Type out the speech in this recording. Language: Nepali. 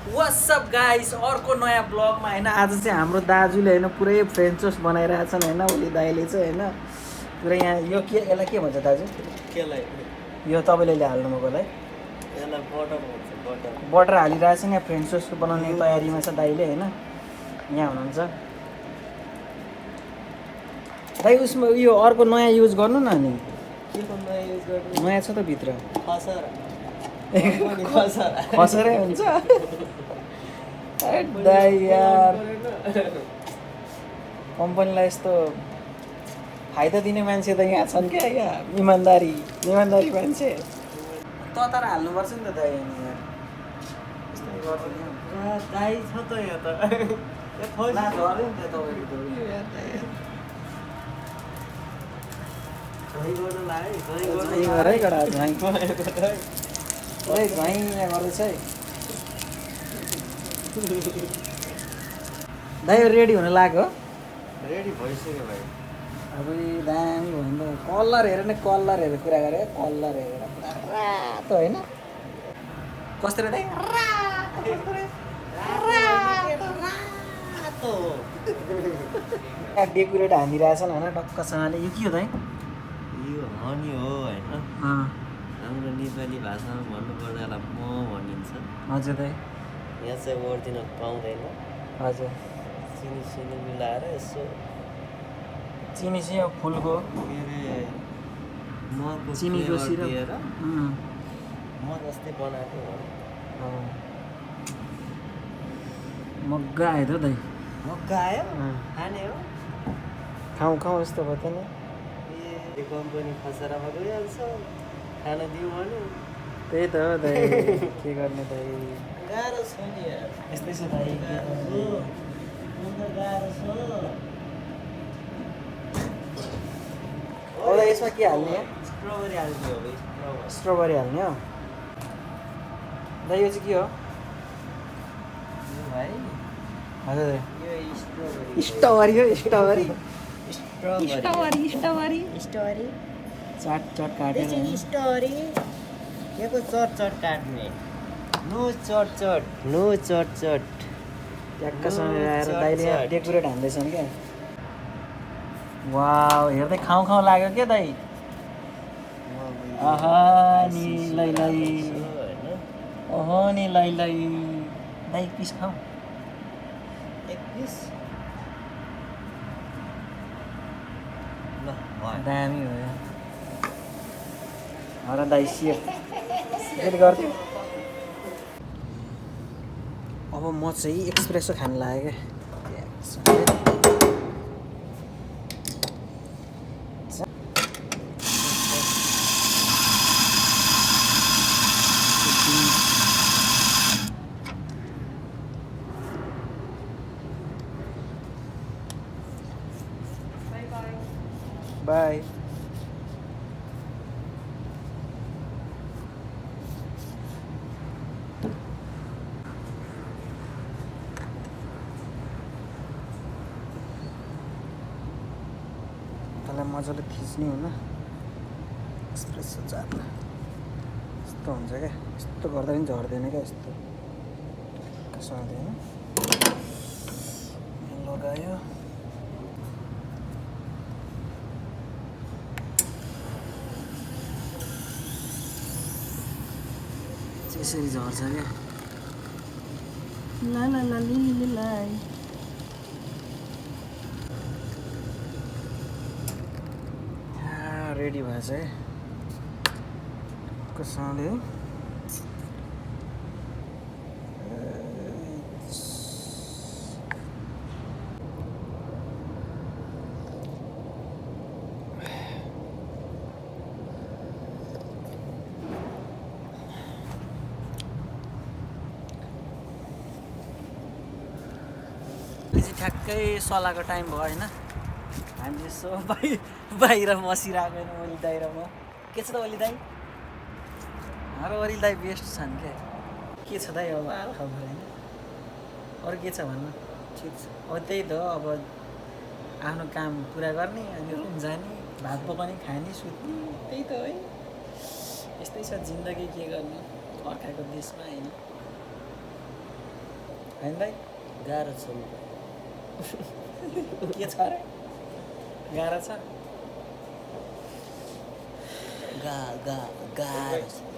व्हाट्स अप गाइस, अर्को नयाँ ब्लगमा हैन। आज चाहिँ हाम्रो दाजुले हैन पुरै फ्रेन्च टोस्ट बनाइरहेछन् हैन। ओली दाइले चाहिँ हैन पुरै यहाँ यो के यसलाई के भन्छ दाजु? केलाई यो तपाईँले हाल्नु मकोलाई यसलाई बटर भन्छ। बटर हालिरहेछन्। यहाँ फ्रेन्च टोस्ट बनाउने तयारीमा छ दाइले हैन। यहाँ हुनुहुन्छ दाइ। उसमा यो अर्को नयाँ युज गर्नु न अनि। के को नयाँ युज गर्नु? नयाँ छ त भित्र खसरै हुन्छ। दाइ यार कम्पनीलाई यस्तो फाइदा दिने मान्छे त यहाँ छन् क्या। यहाँ इमान्दारी मान्छे त तर हाल्नुपर्छ नि त दाइ। दाइ छ त यहाँ त दाइ रेडी हुन लाग्यो। रेडी भइसक्यो भाइ। अब दामी भयो नि त। कलर हेरेर कुरा गरे। कलर हेरेर पुरा रातो होइन कस्तो रे दाइ? डेकोरेट हानिरहेछन् होइन टक्कसँगले। यो के हो दाइ? यो हनी हो होइन। हाम्रो नेपाली भाषामा भन्नुपर्दा यसलाई म भनिन्छ। हजुर दाइ। यहाँ चाहिँ ओरिजिनल पाउँदैन। हजुर चिनी मिलाएर यसो चिनी चाहिँ यो फुलको के अरे मको चिनीको सिरप दिएर म जस्तै बनाएको हो। मग्गा आयो त दाइ। मक्का आयो खाने हो। खाउँ यस्तो भयो त नि। ए कम्पनी खसरामा गइहाल्छ खान दिउँ भने। त्यही त हो दाइ। के गर्ने दाइ? गाह्रो छ नि यार। यस्तै छ दाइ। गाह्रो छ। अब यसमा के हाल्ने? स्ट्रबेरी हाल्ने हो। स्ट्रबेरी हाल्ने हो दाइ। यो चाहिँ के हो? यो भाइ हजुर दाइ। यो स्ट्रबेरी स्ट्रबेरी हो। स्ट्रबेरी चाट काटेर स्टोरी यको चट काट्ने नो चट ट्याक्कसँग आएर दाइले यहाँ डेकोरेट हान्दैछन् क्या। वाउ हेर्दै खाउँ लाग्यो क्या दाइ। आहा नि लै ओहो नि लै दाइ पिस खाऊ। एक पिस ल दामी भयो। र दाइ सेफ गर्थ्यो। अब म चाहिँ एक्सप्रेसो खान लाग्यो क्या। बाई। त्यसलाई मजाले थिच्ने होइन एक्सप्रेसो चार्न। यस्तो हुन्छ क्या। यस्तो गर्दा पनि झर्दैन क्या। यस्तो सधैँ लगायो। यसरी झर्छ क्या। ला रेडी भएछ है कसैले। ठ्याक्कै सलाको टाइम भयो होइन। हामी यसो बाहिर बसिरहेको होइन। ओली दाइ र म। के छ त ओली दाइ? हाम्रो ओली दाइ बेस्ट छन् क्या। के छ दाइ अब हाल खबर होइन? अरू के छ भन्नु? ठिक छ। अब त्यही त हो। अब आफ्नो काम पुरा गर्ने अनि रुम जाने भात पकाउने खाने सुत्ने त्यही त है। यस्तै छ जिन्दगी। के गर्ने अर्काको देशमा होइन। होइन दाइ गाह्रो छ नि। के छ अरे गाह्रो छ गाह्रो छ।